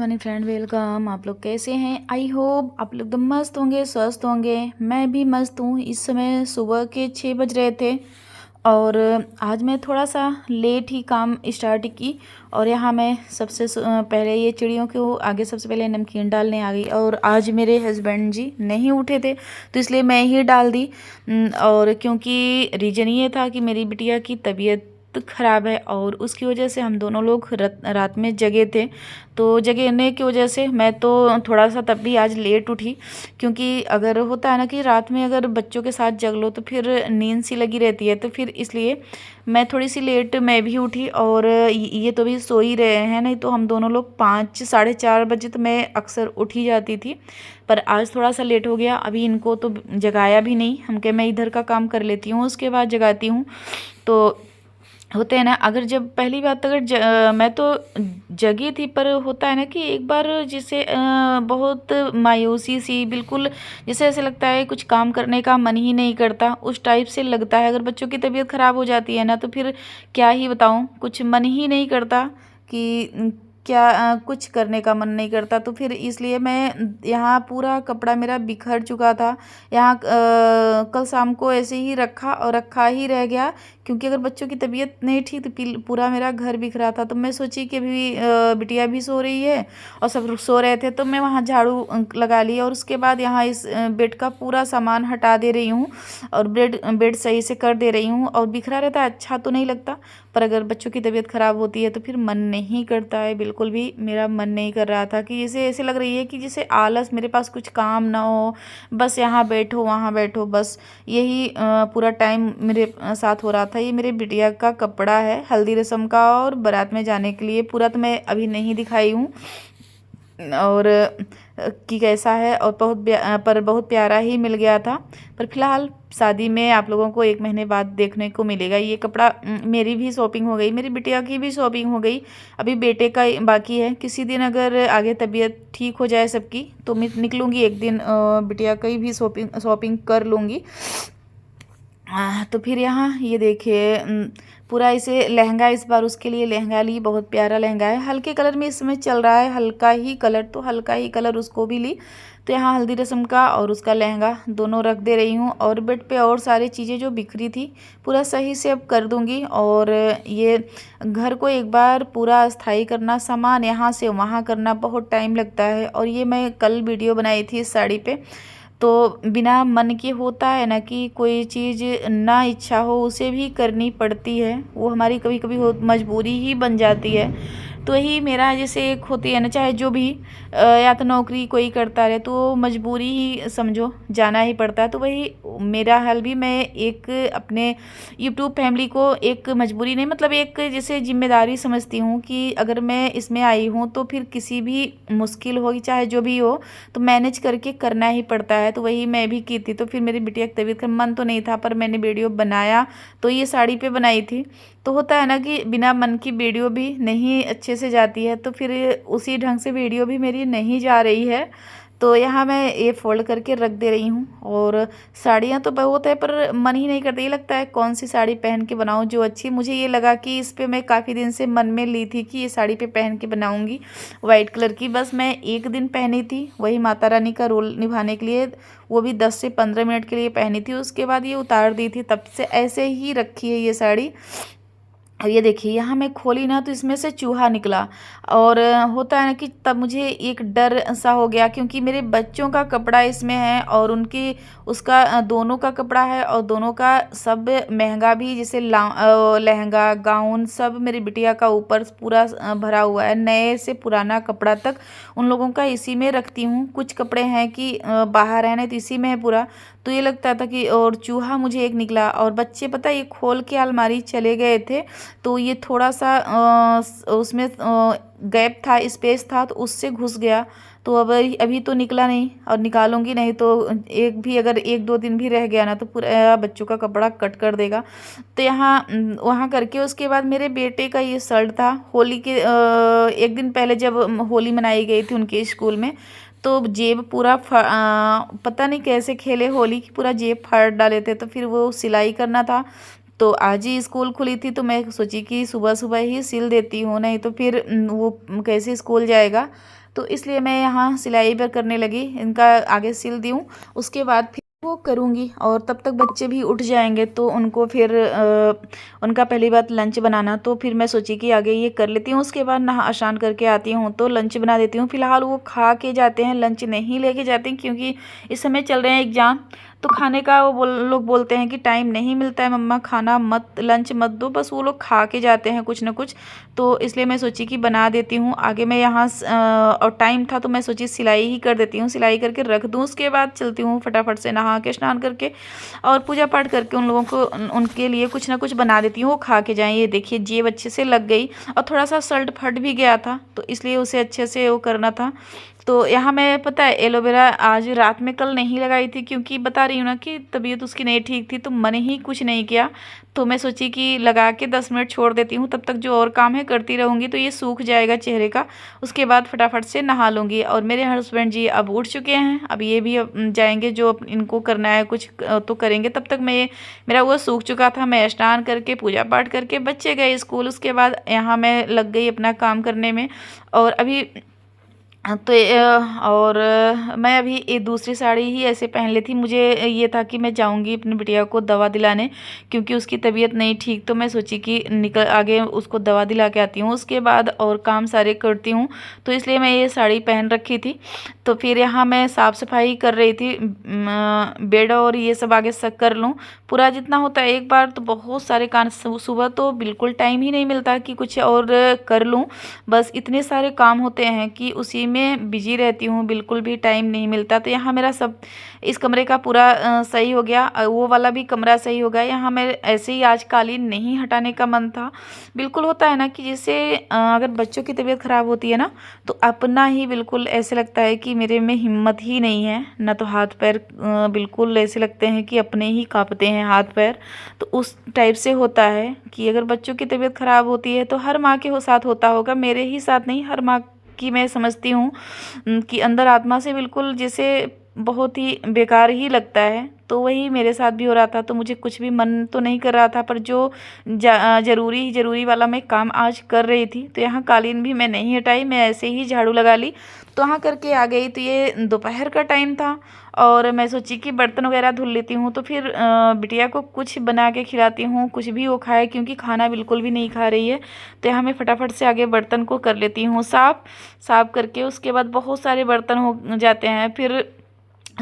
Morning friend, welcome. आप लोग कैसे हैं? आई होप आप लोग एकदम मस्त होंगे, स्वस्थ होंगे। मैं भी मस्त हूँ। इस समय सुबह के 6 बज रहे थे और आज मैं थोड़ा सा लेट ही काम स्टार्ट की। और यहाँ मैं सबसे पहले ये चिड़ियों को आगे सबसे पहले नमकीन डालने आ गई। और आज मेरे हस्बैंड जी नहीं उठे थे तो इसलिए मैं ही डाल दी। और क्योंकि रीज़न ये था कि मेरी बिटिया की तबीयत ख़राब है और उसकी वजह से हम दोनों लोग रात में जगे थे। तो जगने की वजह से मैं तो थोड़ा सा तब भी आज लेट उठी, क्योंकि अगर होता है ना कि रात में अगर बच्चों के साथ जग लो तो फिर नींद सी लगी रहती है, तो फिर इसलिए मैं थोड़ी सी लेट मैं भी उठी। और ये तो भी सो ही रहे हैं, नहीं तो हम दोनों लोग 5 साढ़े 4 बजे तो मैं अक्सर उठ ही जाती थी। पर आज थोड़ा सा लेट हो गया। अभी इनको तो जगाया भी नहीं, हम क्या मैं इधर का काम कर लेती हूँ उसके बाद जगाती हूँ। तो होते हैं ना, अगर जब पहली बात अगर मैं तो जगी थी, पर होता है ना कि एक बार जैसे बहुत मायूसी सी, बिल्कुल जैसे ऐसे लगता है कुछ काम करने का मन ही नहीं करता, उस टाइप से लगता है। अगर बच्चों की तबीयत ख़राब हो जाती है ना तो फिर क्या ही बताऊँ, कुछ मन ही नहीं करता कि क्या कुछ करने का मन नहीं करता। तो फिर इसलिए मैं यहाँ पूरा कपड़ा मेरा बिखर चुका था। यहाँ कल शाम को ऐसे ही रखा और रखा ही रह गया, क्योंकि अगर बच्चों की तबीयत नहीं ठीक तो पूरा मेरा घर बिखरा था। तो मैं सोची कि अभी बिटिया भी सो रही है और सब सो रहे थे, तो मैं वहाँ झाड़ू लगा ली और उसके बाद यहाँ इस बेड का पूरा सामान हटा दे रही हूँ और बेड सही से कर दे रही हूँ। और बिखरा रहता है अच्छा तो नहीं लगता, पर अगर बच्चों की तबीयत ख़राब होती है तो फिर मन नहीं करता है। बिल्कुल भी मेरा मन नहीं कर रहा था कि जैसे ऐसे लग रही है कि जैसे आलस, मेरे पास कुछ काम ना हो, बस यहाँ बैठो वहाँ बैठो, बस यही पूरा टाइम मेरे साथ हो रहा था। ये मेरे बिटिया का कपड़ा है हल्दी रस्म का और बारात में जाने के लिए। पूरा तो मैं अभी नहीं दिखाई हूँ और कि कैसा है, और पर बहुत प्यारा ही मिल गया था। पर फिलहाल शादी में आप लोगों को 1 महीने बाद देखने को मिलेगा ये कपड़ा। मेरी भी शॉपिंग हो गई, मेरी बिटिया की भी शॉपिंग हो गई, अभी बेटे का बाकी है। किसी दिन अगर आगे तबीयत ठीक हो जाए सबकी तो मैं निकलूँगी एक दिन, बिटिया की भी शॉपिंग कर लूँगी। तो फिर यहाँ ये देखिए, पूरा इसे लहंगा, इस बार उसके लिए लहंगा ली, बहुत प्यारा लहंगा है, हल्के कलर में इस समय चल रहा है, हल्का ही कलर, तो हल्का ही कलर उसको भी ली। तो यहाँ हल्दी रस्म का और उसका लहंगा दोनों रख दे रही हूँ। और बेड पे और सारी चीज़ें जो बिखरी थी पूरा सही से अब कर दूँगी। और ये घर को एक बार पूरा अस्थाई करना, सामान यहाँ से वहाँ करना बहुत टाइम लगता है। और ये मैं कल वीडियो बनाई थी इस साड़ी पे, तो बिना मन के होता है ना कि कोई चीज़ ना इच्छा हो उसे भी करनी पड़ती है, वो हमारी कभी कभी हो मजबूरी ही बन जाती है। तो यही मेरा जैसे एक होती है ना, चाहे जो भी या तो नौकरी कोई करता रहे तो मजबूरी ही समझो, जाना ही पड़ता है। तो वही मेरा हाल भी, मैं एक अपने यूट्यूब फैमिली को एक मजबूरी नहीं, मतलब एक जैसे जिम्मेदारी समझती हूँ कि अगर मैं इसमें आई हूँ तो फिर किसी भी मुश्किल हो चाहे जो भी हो तो मैनेज करके करना ही पड़ता है। तो वही मैं भी की थी। तो फिर मेरी बिटिया की तबीयत का मन तो नहीं था, पर मैंने वीडियो बनाया तो ये साड़ी पे बनाई थी। तो होता है ना कि बिना मन की वीडियो भी नहीं अच्छे से जाती है, तो फिर उसी ढंग से वीडियो भी मेरी नहीं जा रही है। तो यहाँ मैं ये फोल्ड करके रख दे रही हूँ। और साड़ियाँ तो बहुत है पर मन ही नहीं करता, ये लगता है कौन सी साड़ी पहन के बनाऊँ जो अच्छी। मुझे ये लगा कि इस पे मैं काफ़ी दिन से मन में ली थी कि ये साड़ी पे पहन के बनाऊँगी, वाइट कलर की। बस मैं एक दिन पहनी थी, वही माता रानी का रोल निभाने के लिए, वो भी 10 से 15 मिनट के लिए पहनी थी, उसके बाद ये उतार दी थी। तब से ऐसे ही रखी है ये साड़ी। और ये देखिए यहाँ मैं खोली ना तो इसमें से चूहा निकला। और होता है ना कि तब मुझे एक डर सा हो गया, क्योंकि मेरे बच्चों का कपड़ा इसमें है और उनकी उसका दोनों का कपड़ा है और दोनों का सब महंगा भी, जैसे लहंगा गाउन सब मेरी बिटिया का ऊपर पूरा भरा हुआ है, नए से पुराना कपड़ा तक उन लोगों का इसी में रखती हूँ। कुछ कपड़े हैं कि बाहर है, नहीं तो इसी में है पूरा। तो ये लगता था कि, और चूहा मुझे एक निकला और बच्चे पता ये खोल के अलमारी चले गए थे, तो ये थोड़ा सा उसमें गैप था, स्पेस था, तो उससे घुस गया। तो अब अभी तो निकला नहीं और निकालूंगी नहीं तो एक भी अगर 1-2 दिन भी रह गया ना तो पूरा बच्चों का कपड़ा कट कर देगा। तो यहाँ वहाँ करके उसके बाद मेरे बेटे का ये शर्ट था, होली के एक दिन पहले जब होली मनाई गई थी उनके स्कूल में, तो जेब पूरा पता नहीं कैसे खेले होली की, पूरा जेब फाड़ डाले थे। तो फिर वो सिलाई करना था, तो आज ही स्कूल खुली थी तो मैं सोची कि सुबह सुबह ही सिल देती हूँ, नहीं तो फिर वो कैसे स्कूल जाएगा। तो इसलिए मैं यहाँ सिलाई पर करने लगी, इनका आगे सिल दी हूँ, उसके बाद फिर वो करूँगी। और तब तक बच्चे भी उठ जाएंगे तो उनको फिर उनका पहली बात लंच बनाना, तो फिर मैं सोची कि आगे ये कर लेती हूँ, उसके बाद नहा स्नान करके आती हूँ तो लंच बना देती हूँ। फिलहाल वो खा के जाते हैं, लंच नहीं लेके जाते हैं क्योंकि इस समय चल रहे हैं एग्ज़ाम। तो खाने का वो लोग बोलते हैं कि टाइम नहीं मिलता है मम्मा, खाना मत, लंच मत दो, बस वो लोग खा के जाते हैं कुछ ना कुछ। तो इसलिए मैं सोची कि बना देती हूँ आगे। मैं यहाँ और टाइम था तो मैं सोची सिलाई ही कर देती हूँ, सिलाई करके रख दूँ, उसके बाद चलती हूँ फटाफट से नहा के स्नान करके और पूजा पाठ करके उन लोगों को उनके लिए कुछ ना कुछ बना देती हूँ, वो खा के जाएँ। ये देखिए जेब अच्छे से लग गई और थोड़ा सा शर्ट फट भी गया था तो इसलिए उसे अच्छे से वो करना था। तो यहाँ मैं पता है एलोवेरा आज रात में कल नहीं लगाई थी क्योंकि बता रही हूँ ना कि तबीयत उसकी नहीं ठीक थी, तो मन ही कुछ नहीं किया। तो मैं सोची कि लगा के 10 मिनट छोड़ देती हूँ, तब तक जो और काम है करती रहूँगी तो ये सूख जाएगा चेहरे का, उसके बाद फटाफट से नहा लूँगी। और मेरे हस्बैंड जी अब उठ चुके हैं, अब ये भी जाएंगे, जो इनको करना है कुछ तो करेंगे। तब तक मैं मेरा वो सूख चुका था, मैं स्नान करके पूजा पाठ करके बच्चे गए स्कूल, उसके बाद यहाँ मैं लग गई अपना काम करने में। और अभी तो और मैं अभी ये दूसरी साड़ी ही ऐसे पहन ली थी। मुझे ये था कि मैं जाऊंगी अपनी बिटिया को दवा दिलाने क्योंकि उसकी तबीयत नहीं ठीक, तो मैं सोची कि निकल आगे उसको दवा दिला के आती हूँ, उसके बाद और काम सारे करती हूँ। तो इसलिए मैं ये साड़ी पहन रखी थी। तो फिर यहाँ मैं साफ़ सफाई कर रही थी, बेड और ये सब आगे सब कर लूँ पूरा जितना होता है एक बार, तो बहुत सारे काम सुबह तो बिल्कुल टाइम ही नहीं मिलता कि कुछ और कर लूँ। बस इतने सारे काम होते हैं कि उसी में बिजी रहती हूँ, बिल्कुल भी टाइम नहीं मिलता। तो यहाँ मेरा सब इस कमरे का पूरा सही हो गया, वो वाला भी कमरा सही हो गया। यहाँ मैं ऐसे ही आज कालीन नहीं हटाने का मन था। बिल्कुल होता है ना कि जैसे अगर बच्चों की तबीयत ख़राब होती है ना तो अपना ही बिल्कुल ऐसे लगता है कि मेरे में हिम्मत ही नहीं है ना, तो हाथ पैर बिल्कुल ऐसे लगते हैं कि अपने ही कांपते हैं हाथ पैर। तो उस टाइप से होता है कि अगर बच्चों की तबीयत ख़राब होती है तो हर माँ के साथ होता होगा, मेरे ही साथ नहीं, हर माँ की मैं समझती हूँ कि अंदर आत्मा से बिल्कुल जैसे बहुत ही बेकार ही लगता है। तो वही मेरे साथ भी हो रहा था, तो मुझे कुछ भी मन तो नहीं कर रहा था, पर जो ज़रूरी वाला मैं काम आज कर रही थी। तो यहाँ कालीन भी मैं नहीं हटाई, मैं ऐसे ही झाड़ू लगा ली तो वहाँ करके आ गई। तो ये दोपहर का टाइम था और मैं सोची कि बर्तन वगैरह धुल लेती हूँ, तो फिर बिटिया को कुछ बना के खिलाती हूँ, कुछ भी वो खाए क्योंकि खाना बिल्कुल भी नहीं खा रही है। तो यहाँ मैं फटाफट से आगे बर्तन को कर लेती हूँ साफ़ करके, उसके बाद बहुत सारे बर्तन हो जाते हैं। फिर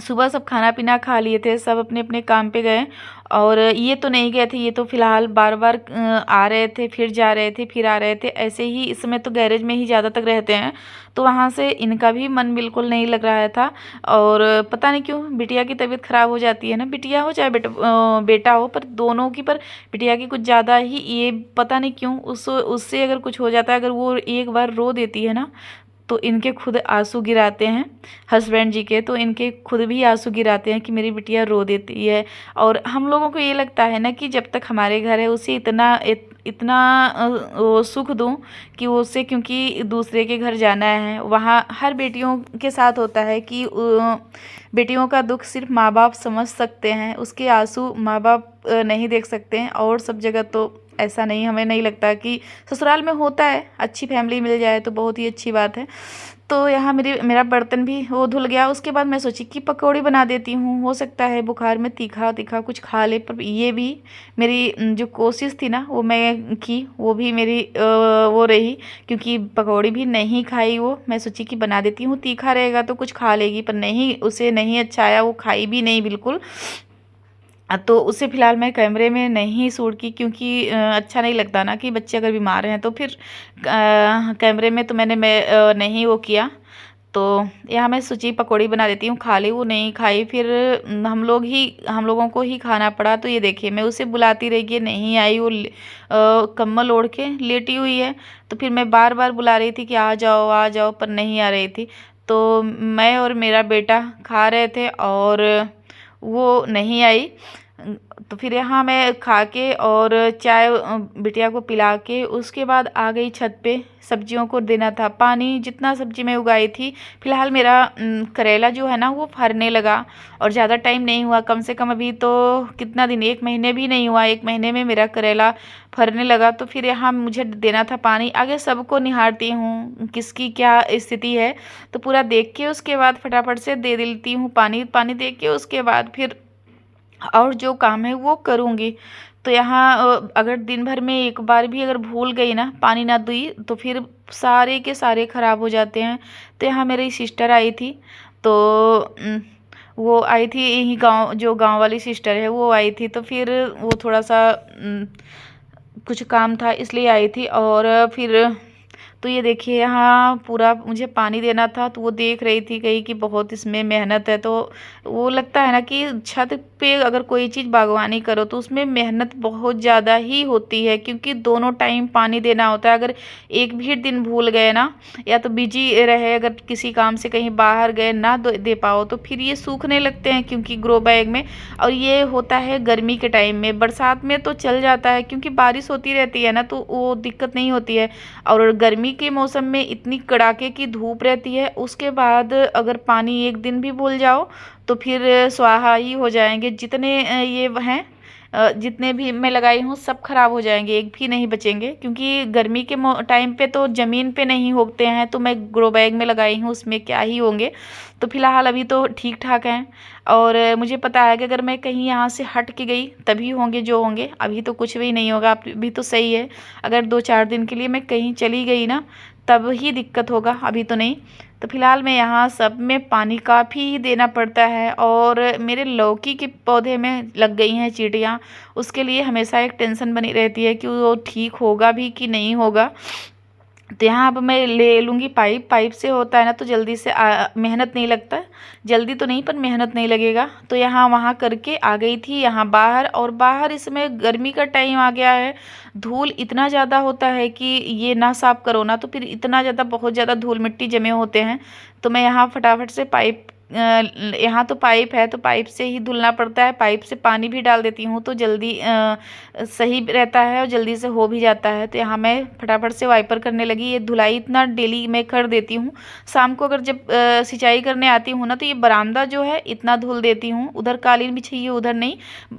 सुबह सब खाना पीना खा लिए थे, सब अपने अपने काम पे गए। और ये तो नहीं गए थे, ये तो फ़िलहाल बार बार आ रहे थे, फिर जा रहे थे, फिर आ रहे थे, ऐसे ही इस समय तो गैरेज में ही ज़्यादा तक रहते हैं। तो वहाँ से इनका भी मन बिल्कुल नहीं लग रहा था। और पता नहीं क्यों बिटिया की तबीयत ख़राब हो जाती है ना, बिटिया हो चाहे बेटा हो, पर दोनों की, पर बिटिया की कुछ ज़्यादा ही, ये पता नहीं क्यों उससे अगर कुछ हो जाता है, अगर वो एक बार रो देती है ना तो इनके खुद आंसू गिराते हैं हस्बैंड जी के, तो इनके खुद भी आंसू गिराते हैं कि मेरी बिटिया रो देती है। और हम लोगों को ये लगता है ना कि जब तक हमारे घर है उसे इतना वो सुख दूं कि उसे, क्योंकि दूसरे के घर जाना है, वहाँ हर बेटियों के साथ होता है कि बेटियों का दुख सिर्फ माँ बाप समझ सकते हैं, उसके आंसू माँ बाप नहीं देख सकते हैं। और सब जगह तो ऐसा नहीं, हमें नहीं लगता कि ससुराल में होता है, अच्छी फैमिली मिल जाए तो बहुत ही अच्छी बात है। तो यहाँ मेरा बर्तन भी वो धुल गया। उसके बाद मैं सोची कि पकौड़ी बना देती हूँ, हो सकता है बुखार में तीखा तीखा कुछ खा ले। पर ये भी मेरी जो कोशिश थी ना वो मैं की, वो भी मेरी वो रही, क्योंकि पकौड़ी भी नहीं खाई वो। मैं सोची कि बना देती हूँ, तीखा रहेगा तो कुछ खा लेगी, पर नहीं, उसे नहीं अच्छा आया, वो खाई भी नहीं बिल्कुल। तो उसे फ़िलहाल मैं कैमरे में नहीं शूट की क्योंकि अच्छा नहीं लगता ना कि बच्चे अगर बीमार हैं तो फिर कैमरे में तो मैं नहीं वो किया। तो यहाँ मैं सोची पकौड़ी बना देती हूँ, खा ली, वो नहीं खाई। फिर हम लोगों को ही खाना पड़ा। तो ये देखिए मैं उसे बुलाती रही कि नहीं आई, वो कम्बल ओढ़ के लेटी हुई है। तो फिर मैं बार बार बुला रही थी कि आ जाओ, पर नहीं आ रही थी। तो मैं और मेरा बेटा खा रहे थे और वो नहीं आई। तो फिर यहाँ मैं खा के और चाय बिटिया को पिला के उसके बाद आ गई छत पे। सब्जियों को देना था पानी, जितना सब्जी मैं उगाई थी। फिलहाल मेरा करेला जो है ना वो फरने लगा, और ज़्यादा टाइम नहीं हुआ, कम से कम अभी तो कितना दिन, 1 महीने भी नहीं हुआ, 1 महीने में मेरा करेला फरने लगा। तो फिर यहाँ मुझे देना था पानी। आगे सबको निहारती हूँ किसकी क्या स्थिति है, तो पूरा देख के उसके बाद फटाफट से दे देती हूँ पानी। पानी दे के उसके बाद फिर और जो काम है वो करूँगी। तो यहाँ अगर दिन भर में एक बार भी अगर भूल गई ना, पानी ना दी, तो फिर सारे के सारे ख़राब हो जाते हैं। तो यहाँ मेरी सिस्टर आई थी, तो वो आई थी यही गांव, जो गांव वाली सिस्टर है वो आई थी। तो फिर वो थोड़ा सा कुछ काम था इसलिए आई थी। और फिर तो ये देखिए यहाँ पूरा मुझे पानी देना था, तो वो देख रही थी कहीं कि बहुत इसमें मेहनत है। तो वो लगता है ना कि छत पे अगर कोई चीज़ बागवानी करो तो उसमें मेहनत बहुत ज़्यादा ही होती है, क्योंकि दोनों टाइम पानी देना होता है। अगर एक भी दिन भूल गए ना, या तो बिजी रहे, अगर किसी काम से कहीं बाहर गए ना दे पाओ, तो फिर ये सूखने लगते हैं, क्योंकि ग्रो बैग में। और ये होता है गर्मी के टाइम में, बरसात में तो चल जाता है क्योंकि बारिश होती रहती है ना, तो वो दिक्कत नहीं होती है। और गर्मी के मौसम में इतनी कड़ाके की धूप रहती है, उसके बाद अगर पानी एक दिन भी भूल जाओ तो फिर स्वाहा ही हो जाएंगे। जितने ये हैं, जितने भी मैं लगाई हूँ सब खराब हो जाएंगे, एक भी नहीं बचेंगे, क्योंकि गर्मी के टाइम पे तो ज़मीन पे नहीं होते हैं। तो मैं ग्रो बैग में लगाई हूँ, उसमें क्या ही होंगे। तो फिलहाल अभी तो ठीक ठाक हैं। और मुझे पता है कि अगर मैं कहीं यहाँ से हट के गई तभी होंगे जो होंगे, अभी तो कुछ भी नहीं होगा। अभी तो सही है। अगर 2-4 दिन के लिए मैं कहीं चली गई ना, तब ही दिक्कत होगा, अभी तो नहीं। तो फिलहाल मैं यहाँ सब में पानी काफ़ी ही देना पड़ता है। और मेरे लौकी के पौधे में लग गई हैं चींटियाँ, उसके लिए हमेशा एक टेंशन बनी रहती है कि वो ठीक होगा भी कि नहीं होगा। तो यहाँ अब मैं ले लूँगी पाइप। पाइप से होता है ना, तो जल्दी से मेहनत नहीं लगता, जल्दी तो नहीं पर मेहनत नहीं लगेगा। तो यहाँ वहाँ करके आ गई थी यहाँ बाहर। और बाहर इसमें गर्मी का टाइम आ गया है, धूल इतना ज़्यादा होता है कि ये ना साफ़ करो ना तो फिर इतना ज़्यादा, बहुत ज़्यादा धूल मिट्टी जमे होते हैं। तो मैं यहाँ फटाफट से पाइप, यहाँ तो पाइप है तो पाइप से ही धुलना पड़ता है। पाइप से पानी भी डाल देती हूँ तो जल्दी सही रहता है और जल्दी से हो भी जाता है। तो यहाँ मैं फटाफट से वाइपर करने लगी। ये धुलाई इतना डेली मैं कर देती हूँ। शाम को अगर जब सिंचाई करने आती हूँ ना, तो ये बरामदा जो है इतना धुल देती हूँ, उधर कालीन बिछाइए उधर नहीं,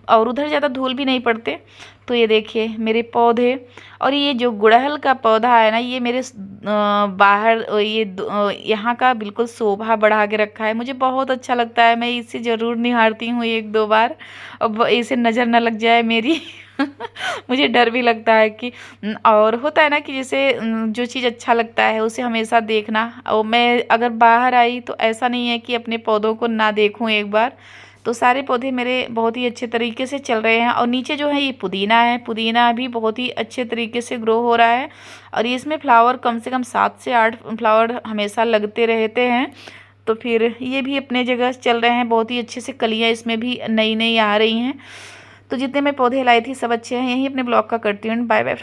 और उधर ज़्यादा धूल भी नहीं पड़ते। तो ये देखिए मेरे पौधे। और ये जो गुड़हल का पौधा है ना, ये मेरे बाहर यहाँ का बिल्कुल शोभा बढ़ा के रखा है। मुझे बहुत अच्छा लगता है, मैं इसे ज़रूर निहारती हूँ 1-2 बार, अब इसे नज़र न लग जाए मेरी। मुझे डर भी लगता है कि और होता है ना कि जैसे जो चीज़ अच्छा लगता है उसे हमेशा देखना। और मैं अगर बाहर आई तो ऐसा नहीं है कि अपने पौधों को ना देखूं एक बार। तो सारे पौधे मेरे बहुत ही अच्छे तरीके से चल रहे हैं। और नीचे जो है ये पुदीना है, पुदीना भी बहुत ही अच्छे तरीके से ग्रो हो रहा है। और इसमें फ्लावर कम से कम 7 से 8 फ्लावर हमेशा लगते रहते हैं। तो फिर ये भी अपने जगह चल रहे हैं, बहुत ही अच्छे से कलियाँ इसमें भी नई नई आ रही हैं। तो जितने मैं पौधे लाई थी सब अच्छे हैं। यहीं अपने ब्लॉग का करती हूँ, बाय बाय।